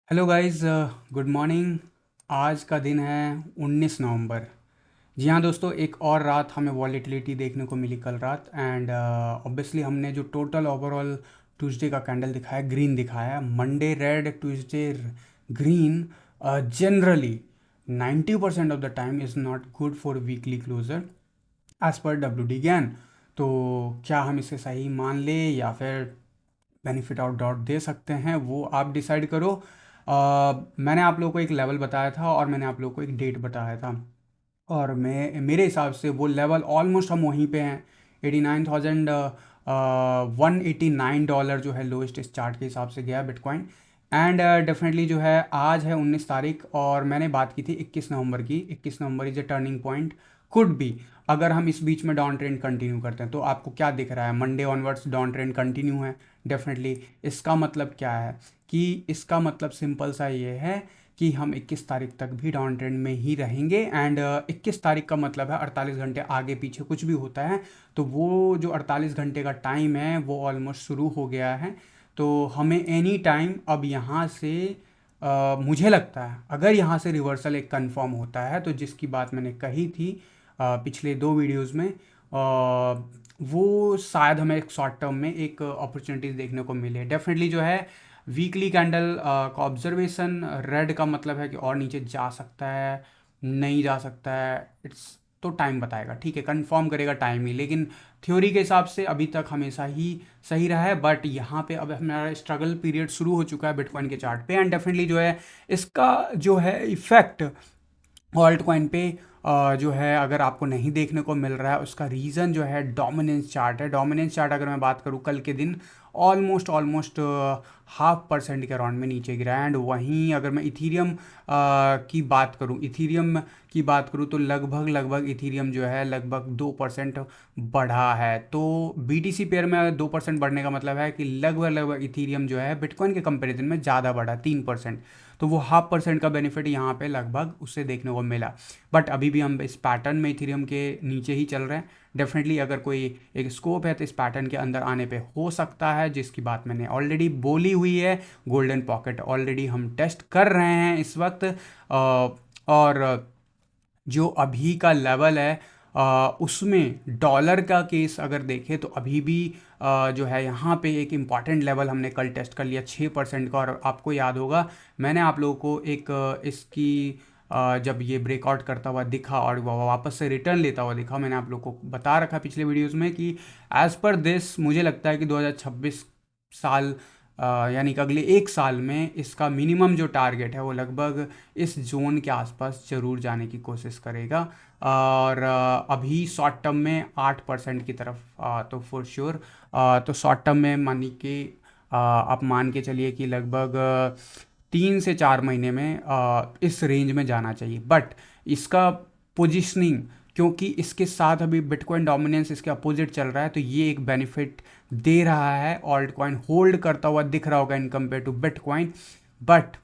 Hello guys, good morning. आज का दिन है 19 नवंबर। जी हाँ दोस्तों, एक और रात हमें वॉलेटिलिटी देखने को मिली कल रात। एंड ऑब्वियसली हमने जो टोटल ओवरऑल ट्यूसडे का कैंडल दिखाया, ग्रीन दिखाया। Monday red, Tuesday green. Generally 90% of the time is not good for weekly closure as per W D ज्ञान। तो क्या हम इसे सही मान ले या फिर बेनिफिट आउट डाउट दे सकते हैं, वो आप डिसाइड करो। मैंने आप लोगों को एक लेवल बताया था और मैंने आप लोगों को एक डेट बताया था, और मैं मेरे हिसाब से वो लेवल ऑलमोस्ट हम वहीं पे हैं। 89,189 जो है लोएस्ट इस चार्ट के हिसाब से गया बिटकॉइन। एंड डेफिनेटली जो है आज है 19 तारीख, और मैंने बात की थी 21 नवंबर की। 21 November is a turning point, could be. अगर हम इस बीच में डाउन ट्रेंड कंटिन्यू करते हैं तो आपको क्या दिख रहा है? Monday onwards down trend continue है डेफिनेटली। इसका मतलब क्या है? कि इसका मतलब सिंपल सा ये है कि हम 21 तारीख तक भी डाउन ट्रेंड में ही रहेंगे। एंड 21 तारीख का मतलब है 48 घंटे आगे पीछे कुछ भी होता है तो वो जो 48 घंटे का टाइम है वो ऑलमोस्ट शुरू हो गया है। तो हमें एनी टाइम अब यहाँ से मुझे लगता है अगर यहाँ से रिवर्सल एक कंफर्म होता है तो जिसकी बात मैंने कही थी पिछले दो वीडियोस में, वो शायद हमें एक शॉर्ट टर्म में एक अपॉर्चुनिटीज़ देखने को मिले डेफिनेटली। जो है वीकली कैंडल का ऑब्जर्वेशन, रेड का मतलब है कि और नीचे जा सकता है, नहीं जा सकता है, इट्स तो टाइम बताएगा, ठीक है, कंफर्म करेगा टाइम ही। लेकिन थ्योरी के हिसाब से अभी तक हमेशा ही सही रहा है। बट यहाँ पे अब हमारा स्ट्रगल पीरियड शुरू हो चुका है बिटकॉइन के चार्ट पे। एंड डेफिनेटली जो है इसका जो है इफेक्ट ऑल्ट कॉइन पे जो है अगर आपको नहीं देखने को मिल रहा है, उसका रीज़न जो है डोमिनेंस चार्ट है। डोमिनेंस चार्ट अगर मैं बात करूँ कल के दिन ऑलमोस्ट ऑलमोस्ट 0.5% के अराउंड में नीचे गिरा है। एंड वहीं अगर मैं इथीरियम की बात करूँ तो लगभग लगभग इथीरियम जो है लगभग 2% बढ़ा है। तो BTC पेयर में 2% बढ़ने का मतलब है कि लगभग लगभग इथीरियम जो है बिटकॉइन के कंपैरिजन में ज़्यादा बढ़ा, 3%। तो वो 0.5% का बेनिफिट यहाँ पे लगभग उससे देखने को मिला। बट अभी भी हम इस पैटर्न में इथेरियम के नीचे ही चल रहे हैं। डेफिनेटली अगर कोई एक स्कोप है तो इस पैटर्न के अंदर आने पे हो सकता है, जिसकी बात मैंने ऑलरेडी बोली हुई है। गोल्डन पॉकेट ऑलरेडी हम टेस्ट कर रहे हैं इस वक्त। और जो अभी का लेवल है उसमें डॉलर का केस अगर देखें तो अभी भी जो है यहाँ पे एक इम्पॉर्टेंट लेवल हमने कल टेस्ट कर लिया 6% का। और आपको याद होगा मैंने आप लोगों को एक इसकी जब ये ब्रेकआउट करता हुआ दिखा और वो वापस से रिटर्न लेता हुआ दिखा, मैंने आप लोग को बता रखा पिछले वीडियोस में कि एज़ पर दिस मुझे लगता है कि 2026 साल यानी कि अगले एक साल में इसका मिनिमम जो टारगेट है वो लगभग इस जोन के आसपास ज़रूर जाने की कोशिश करेगा। और अभी शॉर्ट टर्म में 8% की तरफ तो फॉर श्योर। तो शॉर्ट टर्म में मानी कि आप मान के चलिए कि लगभग 3 से 4 महीने में इस रेंज में जाना चाहिए। बट इसका पोजिशनिंग, क्योंकि इसके साथ अभी बिटकॉइन डोमिनेंस इसके अपोजिट चल रहा है, तो ये एक बेनिफिट दे रहा है। ऑल्ट कॉइन होल्ड करता हुआ दिख रहा होगा in compare to bitcoin. But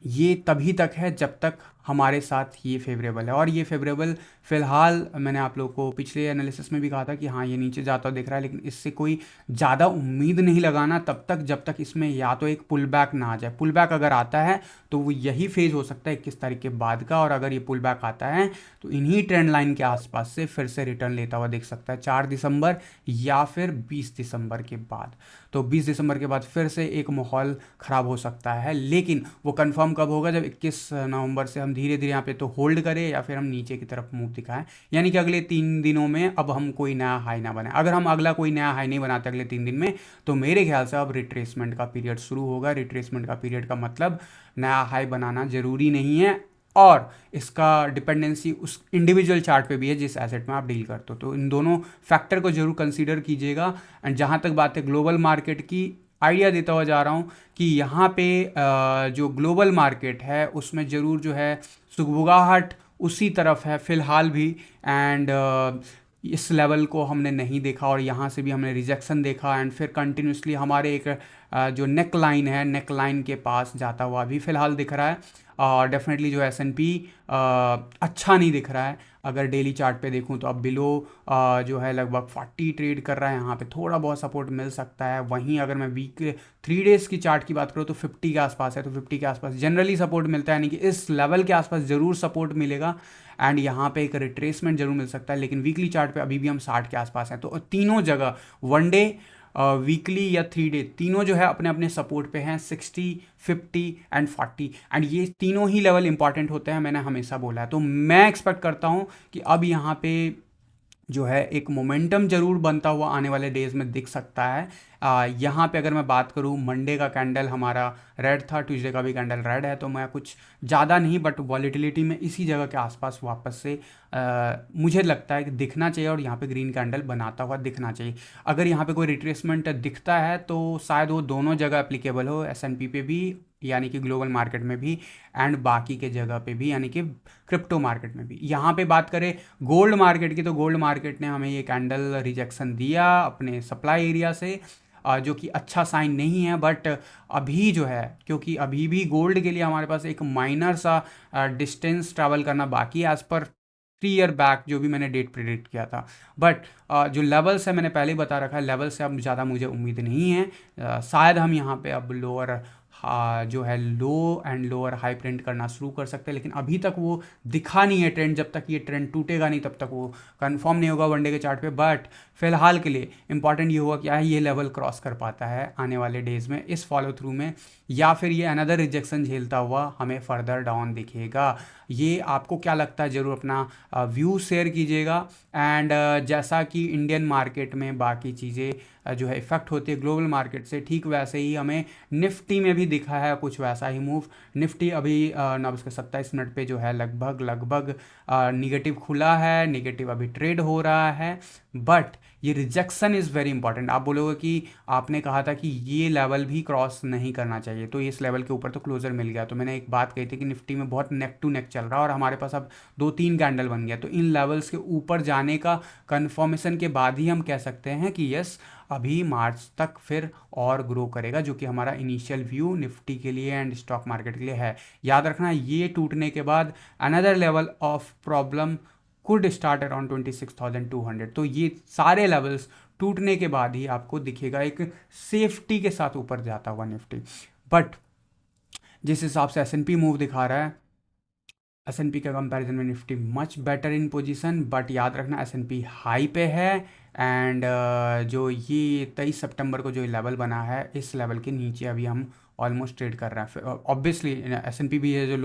ये तभी तक है जब तक हमारे साथ ये फेवरेबल है। और ये फेवरेबल फ़िलहाल मैंने आप लोगों को पिछले एनालिसिस में भी कहा था कि हाँ ये नीचे जाता हुआ दिख रहा है, लेकिन इससे कोई ज़्यादा उम्मीद नहीं लगाना तब तक जब तक इसमें या तो एक पुल बैक ना आ जाए। पुल बैक अगर आता है तो वो यही फेज़ हो सकता है 21 तारीख के बाद का। और अगर ये पुल बैक आता है तो इन्हीं ट्रेंड लाइन के आसपास से फिर से रिटर्न लेता हुआ दिख सकता है 4 दिसंबर या फिर 20 दिसंबर के बाद। तो 20 दिसंबर के बाद फिर से एक माहौल ख़राब हो सकता है। लेकिन वो कंफर्म कब होगा? जब 21 नवंबर से हम धीरे धीरे यहाँ पे तो होल्ड करें या फिर हम नीचे की तरफ मूव दिखाएं। यानी कि अगले 3 दिनों में अब हम कोई नया हाई ना बनाए। अगर हम अगला कोई नया हाई नहीं बनाते अगले 3 दिन में, तो मेरे ख्याल से अब रिट्रेसमेंट का पीरियड शुरू होगा। रिट्रेसमेंट का पीरियड का मतलब नया हाई बनाना ज़रूरी नहीं है, और इसका डिपेंडेंसी उस इंडिविजुअल चार्ट पे भी है जिस एसेट में आप डील करते हो। तो इन दोनों फैक्टर को जरूर कंसीडर कीजिएगा। एंड जहाँ तक बात है ग्लोबल मार्केट की, आइडिया देता हुआ जा रहा हूँ कि यहाँ पे जो ग्लोबल मार्केट है उसमें ज़रूर जो है सुगबुगाहट उसी तरफ है फ़िलहाल भी। एंड इस लेवल को हमने नहीं देखा और यहाँ से भी हमने रिजेक्शन देखा। एंड फिर कंटिन्यूसली हमारे एक जो नेक लाइन है, नेक लाइन के पास जाता हुआ भी फ़िलहाल दिख रहा है। और डेफिनेटली जो S&P अच्छा नहीं दिख रहा है। अगर डेली चार्ट पे देखूं तो अब बिलो जो है लगभग 40 ट्रेड कर रहा है, यहाँ पे थोड़ा बहुत सपोर्ट मिल सकता है। वहीं अगर मैं वीक 3 डेज़ की चार्ट की बात करूँ तो 50 के आसपास है, तो 50 के आसपास जनरली सपोर्ट मिलता है, यानी कि इस लेवल के आसपास ज़रूर सपोर्ट मिलेगा एंड यहाँ पे एक रिट्रेसमेंट जरूर मिल सकता है। लेकिन वीकली चार्ट पे अभी भी हम 60 के आसपास हैं, तो तीनों जगह वन डे, वीकली या 3 डे, तीनों जो है अपने अपने सपोर्ट पे हैं, 60, 50 एंड 40। एंड ये तीनों ही लेवल इंपॉर्टेंट होते हैं, मैंने हमेशा बोला है। तो मैं एक्सपेक्ट करता हूँ कि अब यहाँ पे जो है एक मोमेंटम जरूर बनता हुआ आने वाले डेज में दिख सकता है। यहाँ पे अगर मैं बात करूँ, मंडे का कैंडल हमारा रेड था, ट्यूसडे का भी कैंडल रेड है, तो मैं कुछ ज़्यादा नहीं बट वॉलीटिलिटी में इसी जगह के आसपास वापस से मुझे लगता है कि दिखना चाहिए, और यहाँ पे ग्रीन कैंडल बनाता हुआ दिखना चाहिए। अगर यहाँ पे कोई रिट्रेसमेंट दिखता है तो शायद वो दोनों जगह एप्लीकेबल हो, एसएनपी पे भी यानी कि ग्लोबल मार्केट में भी, एंड बाकी के जगह पे भी यानी कि क्रिप्टो मार्केट में भी। यहाँ पे बात करें गोल्ड मार्केट की, तो गोल्ड मार्केट ने हमें ये कैंडल रिजेक्शन दिया अपने सप्लाई एरिया से, जो कि अच्छा साइन नहीं है। बट अभी जो है, क्योंकि अभी भी गोल्ड के लिए हमारे पास एक माइनर सा डिस्टेंस ट्रैवल करना बाकी है, एज पर 3 ईयर बैक जो भी मैंने डेट प्रिडिक्ट किया था। बट जो लेवल्स है मैंने पहले ही बता रखा है, लेवल से अब ज़्यादा मुझे उम्मीद नहीं है। शायद हम यहाँ पे अब लोअर जो है लो एंड लोअर हाई प्रिंट करना शुरू कर सकते हैं, लेकिन अभी तक वो दिखा नहीं है ट्रेंड। जब तक ये ट्रेंड टूटेगा नहीं तब तक वो कंफर्म नहीं होगा वनडे के चार्ट पे। बट फिलहाल के लिए इंपॉर्टेंट ये होगा क्या है, ये लेवल क्रॉस कर पाता है आने वाले डेज में इस फॉलो थ्रू में, या फिर ये अनदर रिजेक्शन झेलता हुआ हमें फर्दर डाउन दिखेगा। ये आपको क्या लगता है, ज़रूर अपना व्यू शेयर कीजिएगा। एंड जैसा कि इंडियन मार्केट में बाकी चीज़ें जो है इफेक्ट होती है ग्लोबल मार्केट से, ठीक वैसे ही हमें निफ्टी में भी दिखा है कुछ वैसा ही मूव। निफ्टी अभी 9:27 पे जो है लगभग लगभग निगेटिव खुला है, निगेटिव अभी ट्रेड हो रहा है। बट ये रिजेक्शन इज़ वेरी इंपॉर्टेंट। आप बोलोगे कि आपने कहा था कि ये लेवल भी क्रॉस नहीं करना चाहिए, तो इस लेवल के ऊपर तो क्लोजर मिल गया। तो मैंने एक बात कही थी कि निफ्टी में बहुत नेक टू नेक चल रहा है और हमारे पास अब 2-3 कैंडल बन गया, तो इन लेवल्स के ऊपर जाने का कंफर्मेशन के बाद ही हम कह सकते हैं कि यस, अभी मार्च तक फिर और ग्रो करेगा, जो कि हमारा इनिशियल व्यू निफ्टी के लिए एंड स्टॉक मार्केट के लिए है। याद रखना, ये टूटने के बाद another level of problem could start around 26,200। तो ये सारे लेवल्स टूटने के बाद ही आपको दिखेगा एक सेफ्टी के साथ ऊपर जाता हुआ निफ्टी। बट जिस हिसाब से एस&पी मूव दिखा रहा है, एस&पी के कंपैरिजन में Nifty much better in position. But याद रखना, एस&पी हाई पे है एंड जो ये 23 सितंबर को जो लेवल बना है, इस लेवल के नीचे अभी हम ऑलमोस्ट ट्रेड कर रहे हैं। ऑब्वियसली एस&पी भी है जो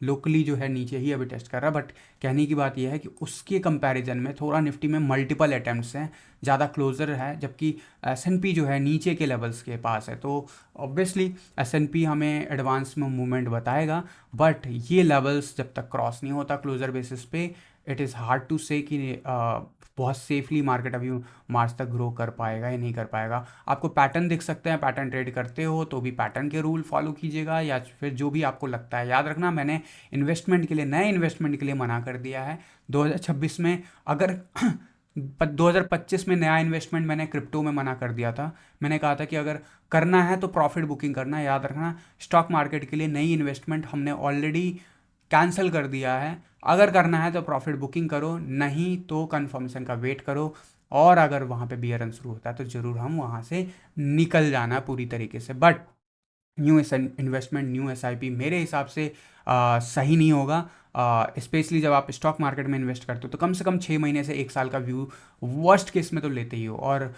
लोकली जो है नीचे ही अभी टेस्ट कर रहा है। बट कहने की बात यह है कि उसके कंपैरिजन में थोड़ा निफ्टी में मल्टीपल अटैम्प्ट्स हैं, ज़्यादा क्लोजर है, जबकि एस&पी जो है नीचे के लेवल्स के पास है। तो ऑब्वियसली एस&पी हमें एडवांस में मूवमेंट बताएगा, बट ये लेवल्स जब तक क्रॉस नहीं होता क्लोजर बेसिस पे, इट इज़ हार्ड टू से कि बहुत सेफली मार्केट अभी मार्च तक ग्रो कर पाएगा या नहीं कर पाएगा। आपको पैटर्न दिख सकते हैं, पैटर्न ट्रेड करते हो तो भी पैटर्न के रूल फॉलो कीजिएगा, या फिर जो भी आपको लगता है। याद रखना, मैंने इन्वेस्टमेंट के लिए, नए इन्वेस्टमेंट के लिए मना कर दिया है 2026 में। अगर 2025 में नया इन्वेस्टमेंट मैंने क्रिप्टो में मना कर दिया था। मैंने कहा था कि अगर करना है तो प्रॉफिट बुकिंग करना है। याद रखना, स्टॉक मार्केट के लिए नई इन्वेस्टमेंट हमने ऑलरेडी कैंसिल कर दिया है। अगर करना है तो प्रॉफिट बुकिंग करो, नहीं तो कन्फर्मेशन का वेट करो, और अगर वहाँ पे बियर रन शुरू होता है तो ज़रूर हम वहाँ से निकल जाना पूरी तरीके से। But new investment, new SIP मेरे हिसाब से सही नहीं होगा। स्पेशली जब आप स्टॉक मार्केट में इन्वेस्ट करते हो तो कम से कम 6 महीने से 1 साल का व्यू वर्स्ट केस में तो लेते ही हो, और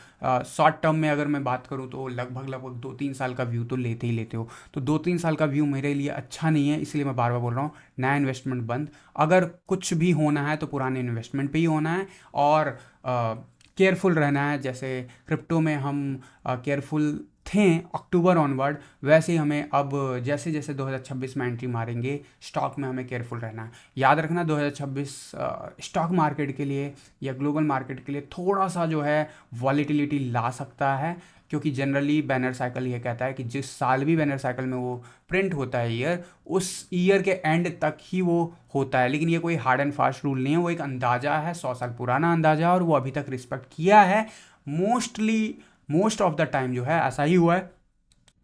शॉर्ट टर्म में अगर मैं बात करूँ तो लगभग लगभग 2-3 साल का व्यू तो लेते ही लेते हो। तो 2-3 साल का व्यू मेरे लिए अच्छा नहीं है, इसलिए मैं बार बार बोल रहा हूँ नया इन्वेस्टमेंट बंद। अगर कुछ भी होना है तो पुराने इन्वेस्टमेंट पे ही होना है, और केयरफुल रहना है। जैसे क्रिप्टो में हम केयरफुल थे अक्टूबर ऑनवर्ड, वैसे ही हमें अब जैसे जैसे 2026 में एंट्री मारेंगे स्टॉक में हमें केयरफुल रहना है। याद रखना, 2026 स्टॉक मार्केट के लिए या ग्लोबल मार्केट के लिए थोड़ा सा जो है वॉलीटिलिटी ला सकता है, क्योंकि जनरली बैनर साइकिल ये कहता है कि जिस साल भी बैनर साइकिल में वो प्रिंट होता है ईयर, उस ईयर के एंड तक ही वो होता है। लेकिन ये कोई हार्ड एंड फास्ट रूल नहीं है, वो एक अंदाज़ा है, 100 साल पुराना अंदाज़ा है, और वो अभी तक रिस्पेक्ट किया है। मोस्ट ऑफ द टाइम जो है ऐसा ही हुआ है।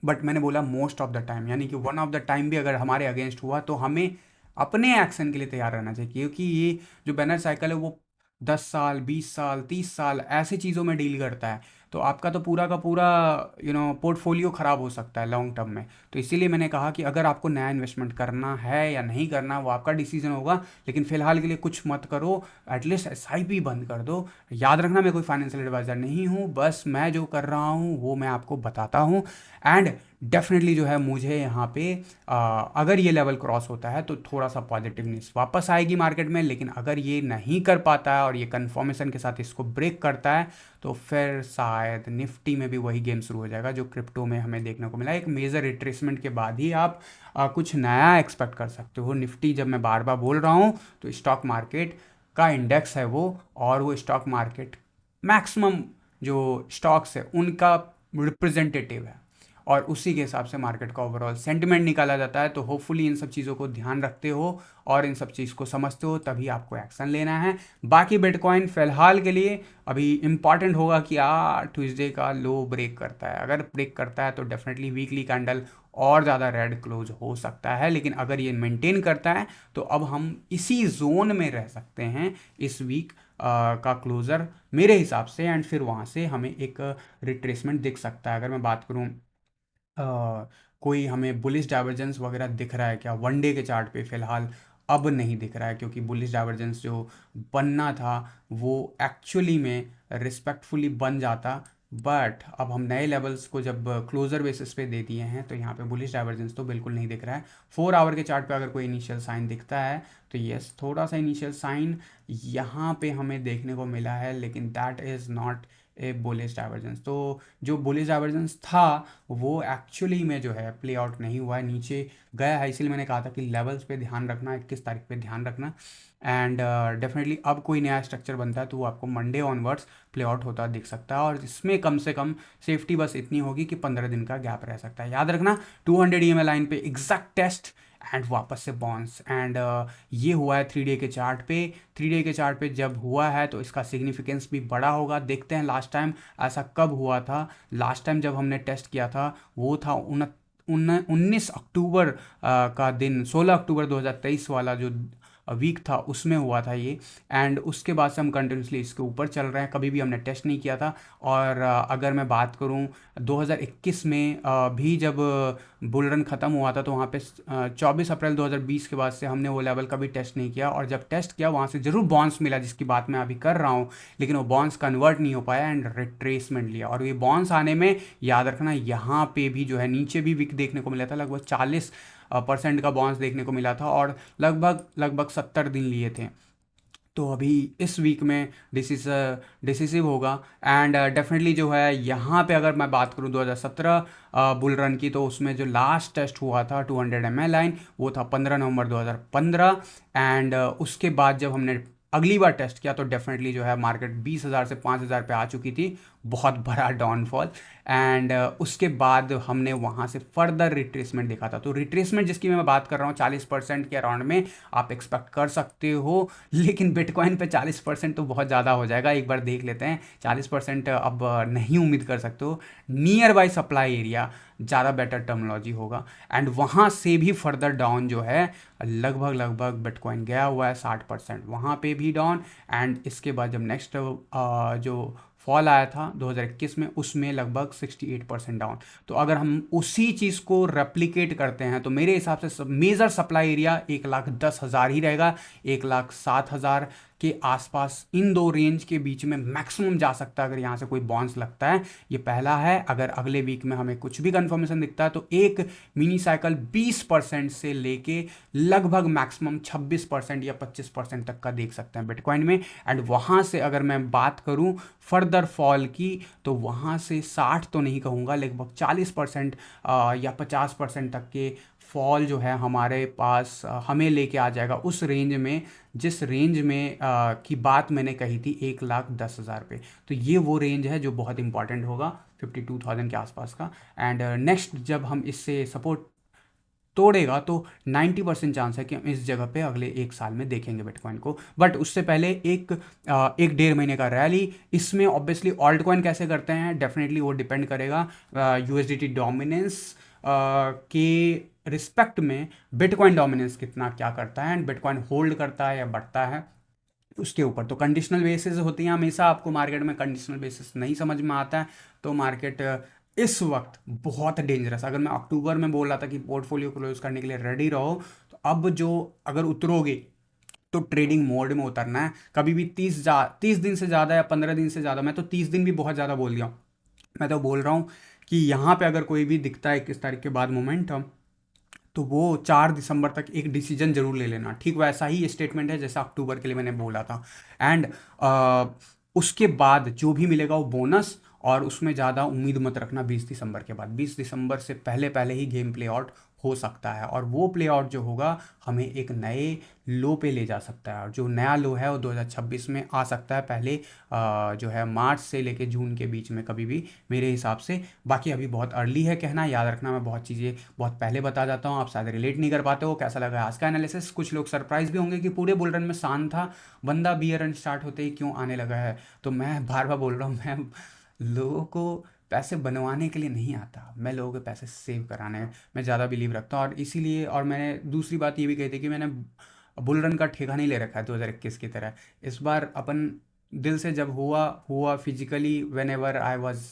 बट मैंने बोला मोस्ट ऑफ द टाइम, यानी कि वन ऑफ द टाइम भी अगर हमारे अगेंस्ट हुआ तो हमें अपने एक्शन के लिए तैयार रहना चाहिए, क्योंकि ये जो बैनर साइकिल है वो 10 साल, 20 साल, 30 साल ऐसे चीज़ों में डील करता है। तो आपका तो पूरा का पूरा पोर्टफोलियो ख़राब हो सकता है लॉन्ग टर्म में। तो इसीलिए मैंने कहा कि अगर आपको नया इन्वेस्टमेंट करना है या नहीं करना, वो आपका डिसीजन होगा, लेकिन फिलहाल के लिए कुछ मत करो, एटलीस्ट एसआईपी बंद कर दो। याद रखना, मैं कोई फाइनेंशियल एडवाइज़र नहीं हूँ, बस मैं जो कर रहा हूँ वो मैं आपको बताता हूँ। एंड डेफिनेटली जो है मुझे यहाँ पे अगर ये लेवल क्रॉस होता है तो थोड़ा सा पॉजिटिवनेस वापस आएगी मार्केट में, लेकिन अगर ये नहीं कर पाता है और ये कंफर्मेशन के साथ इसको ब्रेक करता है तो फिर शायद निफ्टी में भी वही गेम शुरू हो जाएगा जो क्रिप्टो में हमें देखने को मिला। एक मेजर रिट्रेसमेंट के बाद ही आप कुछ नया एक्सपेक्ट कर सकते हो। निफ्टी जब मैं बार बार बोल रहा हूँ तो स्टॉक मार्केट का इंडेक्स है वो, और वो स्टॉक मार्केट मैक्सिमम जो स्टॉक्स है उनका रिप्रेजेंटेटिव है, और उसी के हिसाब से मार्केट का ओवरऑल सेंटिमेंट निकाला जाता है। तो होपफुली इन सब चीज़ों को ध्यान रखते हो और इन सब चीज़ को समझते हो, तभी आपको एक्शन लेना है। बाकी बिटकॉइन फिलहाल के लिए अभी इंपॉर्टेंट होगा कि ट्यूसडे का लो ब्रेक करता है। अगर ब्रेक करता है तो डेफिनेटली वीकली कैंडल और ज़्यादा रेड क्लोज हो सकता है, लेकिन अगर ये मेंटेन करता है तो अब हम इसी जोन में रह सकते हैं इस वीक का क्लोज़र मेरे हिसाब से, एंड फिर वहाँ से हमें एक रिट्रेसमेंट दिख सकता है। अगर मैं बात करूँ कोई हमें बुलिश डाइवर्जेंस वगैरह दिख रहा है क्या वन डे के चार्ट पे, फिलहाल अब नहीं दिख रहा है, क्योंकि बुलिश डाइवर्जेंस जो बनना था वो एक्चुअली में रिस्पेक्टफुली बन जाता, बट अब हम नए लेवल्स को जब क्लोजर बेसिस पे दे दिए हैं तो यहाँ पे बुलिश डाइवर्जेंस तो बिल्कुल नहीं दिख रहा है। 4 आवर के चार्ट पे अगर कोई इनिशियल साइन दिखता है तो यस, थोड़ा सा इनिशियल साइन यहाँ पे हमें देखने को मिला है, लेकिन that is not a bullish divergence. तो जो बुलिश डाइवर्जेंस था वो एक्चुअली में जो है प्ले आउट नहीं हुआ है, नीचे गया है। इसलिए मैंने कहा था कि लेवल्स पे ध्यान रखना, 21 तारीख पे ध्यान रखना। एंड डेफिनेटली अब कोई नया स्ट्रक्चर बनता है तो वो आपको मंडे ऑनवर्ड्स प्ले आउट होता दिख सकता है, और इसमें कम से कम सेफ्टी बस इतनी होगी कि 15 दिन का गैप रह सकता है। याद रखना 200 EMA लाइन पे एग्जैक्ट टेस्ट एंड वापस से बाउंस। एंड ये हुआ है 3 डे के चार्ट पे। 3 डे के चार्ट पे जब हुआ है तो इसका सिग्निफिकेंस भी बड़ा होगा। देखते हैं लास्ट टाइम ऐसा कब हुआ था। लास्ट टाइम जब हमने टेस्ट किया था वो था 19 अक्टूबर का दिन, 16 अक्टूबर 2023 वाला जो वीक था उसमें हुआ था ये। एंड उसके बाद से हम कंटिन्यूसली इसके ऊपर चल रहे हैं, कभी भी हमने टेस्ट नहीं किया था। और अगर मैं बात करूं 2021 में भी जब बुल रन ख़त्म हुआ था तो वहाँ पे 24 अप्रैल 2020 के बाद से हमने वो लेवल कभी टेस्ट नहीं किया, और जब टेस्ट किया वहाँ से ज़रूर बाउंस मिला जिसकी बात मैं अभी कर रहा हूँ, लेकिन वो बाउंस कन्वर्ट नहीं हो पाया एंड रिट्रेसमेंट लिया। और ये बाउंस आने में याद रखना यहाँ पे भी जो है नीचे भी विक देखने को मिला था, लगभग 40% का बाउंस देखने को मिला था, और लगभग लगभग 70 दिन लिए थे। तो अभी इस वीक में डिसिसिव होगा। एंड डेफिनेटली जो है यहाँ पे अगर मैं बात करूँ 2017 बुल रन की, तो उसमें जो लास्ट टेस्ट हुआ था 200 EMA लाइन वो था 15 नवंबर 2015। एंड उसके बाद जब हमने अगली बार टेस्ट किया तो डेफिनेटली जो है मार्केट 20,000 से 5,000 पे आ चुकी थी, बहुत बड़ा डाउनफॉल। एंड उसके बाद हमने वहाँ से फर्दर रिट्रेसमेंट देखा था। तो रिट्रेसमेंट जिसकी मैं बात कर रहा हूँ 40% के अराउंड में आप एक्सपेक्ट कर सकते हो, लेकिन बिटकॉइन पे 40% तो बहुत ज़्यादा हो जाएगा। एक बार देख लेते हैं, 40% अब नहीं उम्मीद कर सकते हो। नियर बाई सप्लाई एरिया ज़्यादा बेटर टर्मिनोलॉजी होगा। एंड वहाँ से भी फर्दर डाउन जो है लगभग लगभग बिटकॉइन गया हुआ है 60%, वहाँ पे भी डाउन। एंड इसके बाद जब नेक्स्ट जो फॉल आया था 2021 में उसमें लगभग 68% डाउन। तो अगर हम उसी चीज़ को रेप्लिकेट करते हैं तो मेरे हिसाब से मेजर सप्लाई एरिया 1,10,000 ही रहेगा, 1,07,000 के आसपास। इन दो रेंज के बीच में मैक्सिमम जा सकता है अगर यहाँ से कोई बाउंस लगता है। ये पहला है। अगर अगले वीक में हमें कुछ भी कंफर्मेशन दिखता है तो एक मिनी साइकिल 20% से लेके लगभग मैक्सिमम 26% या 25% तक का देख सकते हैं बिटकॉइन में। एंड वहाँ से अगर मैं बात करूँ फर्दर फॉल की तो वहाँ से 60 तो नहीं कहूँगा, लगभग 40% या 50% तक के फॉल जो है हमारे पास हमें लेके आ जाएगा उस रेंज में जिस रेंज में की बात मैंने कही थी 1,10,000 पे। तो ये वो रेंज है जो बहुत इंपॉर्टेंट होगा 52,000 के आसपास का। एंड नेक्स्ट जब हम इससे सपोर्ट तोड़ेगा तो 90% चांस है कि हम इस जगह पे अगले 1 साल में देखेंगे बिटकॉइन को। बट उससे पहले एक 1-1.5 महीने का रैली। इसमें ऑब्वियसली ऑल्ट कॉइन कैसे करते हैं डेफिनेटली वो डिपेंड करेगा यूएसडीटी डोमिनेंस के रिस्पेक्ट में बिटकॉइन डोमिनेंस कितना क्या करता है, एंड बिटकॉइन होल्ड करता है या बढ़ता है उसके ऊपर। तो कंडीशनल बेसिस होती हैं हमेशा, आपको मार्केट में कंडीशनल बेसिस नहीं समझ में आता है तो मार्केट इस वक्त बहुत डेंजरस। अगर मैं अक्टूबर में बोल रहा था कि पोर्टफोलियो क्लोज करने के लिए रेडी रहो, तो अब जो अगर उतरोगे तो ट्रेडिंग मोड में उतरना है। कभी भी 30 दिन से ज़्यादा या 15 दिन से ज़्यादा, मैं तो 30 दिन भी बहुत ज़्यादा बोल दिया हूँ। मैं तो बोल रहा हूँ कि यहाँ पे अगर कोई भी दिखता है 21 तारीख के बाद मोमेंटम, तो वो 4 दिसंबर तक एक डिसीजन जरूर ले लेना। ठीक वैसा ही स्टेटमेंट है जैसा अक्टूबर के लिए मैंने बोला था। एंड उसके बाद जो भी मिलेगा वो बोनस, और उसमें ज़्यादा उम्मीद मत रखना 20 दिसंबर के बाद। 20 दिसंबर से पहले पहले ही गेम प्ले आउट हो सकता है, और वो प्ले आउट जो होगा हमें एक नए लो पे ले जा सकता है, और जो नया लो है वो 2026 में आ सकता है, पहले जो है मार्च से लेके जून के बीच में कभी भी, मेरे हिसाब से। बाकी अभी बहुत अर्ली है कहना, याद रखना मैं बहुत चीज़ें बहुत पहले बता जाता हूँ, आप शायद रिलेट नहीं कर पाते हो। कैसा लगा आज का एनालिसिस? कुछ लोग सरप्राइज भी होंगे कि पूरे बुल रन में शांत था बंदा, बियर रन स्टार्ट होते ही क्यों आने लगा है। तो मैं बार बार बोल रहा हूँ, मैं लोगों को पैसे बनवाने के लिए नहीं आता, मैं लोगों के पैसे सेव कराने में ज़्यादा बिलीव रखता हूँ। और इसीलिए, और मैंने दूसरी बात ये भी कही थी कि मैंने बुल रन का ठेका नहीं ले रखा है 2021 की तरह। इस बार अपन दिल से जब हुआ हुआ physically, when ever I was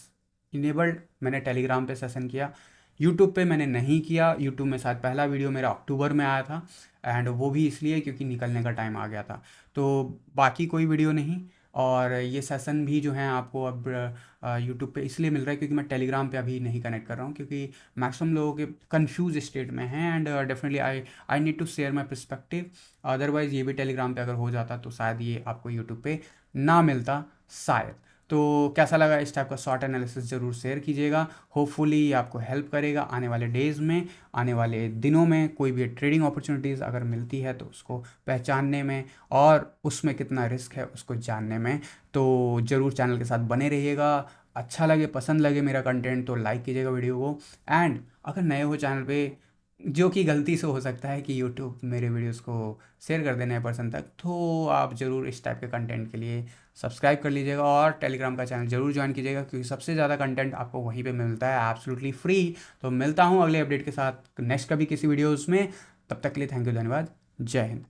enabled, मैंने टेलीग्राम पे सेशन किया। यूट्यूब पे मैंने नहीं किया, यूट्यूब में शायद पहला वीडियो मेरा अक्टूबर में आया था, एंड वो भी इसलिए क्योंकि निकलने का टाइम आ गया था। तो बाकी कोई वीडियो नहीं। और ये सेशन भी जो है आपको अब यूट्यूब पे इसलिए मिल रहा है क्योंकि मैं टेलीग्राम पे अभी नहीं कनेक्ट कर रहा हूँ, क्योंकि मैक्सिमम लोगों के कंफ्यूज स्टेट में हैं, and definitely I need to share my perspective. Otherwise ये भी टेलीग्राम पे अगर हो जाता तो शायद ये आपको यूट्यूब पे ना मिलता, शायद। तो कैसा लगा इस टाइप का शॉर्ट एनालिसिस ज़रूर शेयर कीजिएगा। होपफुली ये आपको हेल्प करेगा आने वाले डेज़ में, आने वाले दिनों में। कोई भी ट्रेडिंग अपॉर्चुनिटीज़ अगर मिलती है तो उसको पहचानने में, और उसमें कितना रिस्क है उसको जानने में। तो ज़रूर चैनल के साथ बने रहिएगा। अच्छा लगे, पसंद लगे मेरा कंटेंट तो लाइक कीजिएगा वीडियो को। एंड अगर नए हो चैनल पे, जो कि गलती से हो सकता है कि यूट्यूब मेरे वीडियोस को शेयर कर दे नए पर्सन तक, तो आप ज़रूर इस टाइप के कंटेंट के लिए सब्सक्राइब कर लीजिएगा, और टेलीग्राम का चैनल ज़रूर ज्वाइन कीजिएगा, क्योंकि सबसे ज़्यादा कंटेंट आपको वहीं पे मिलता है एब्सोल्युटली फ्री। तो मिलता हूँ अगले अपडेट के साथ नेक्स्ट कभी किसी वीडियोज़ में। तब तक के लिए थैंक यू, धन्यवाद, जय हिंद।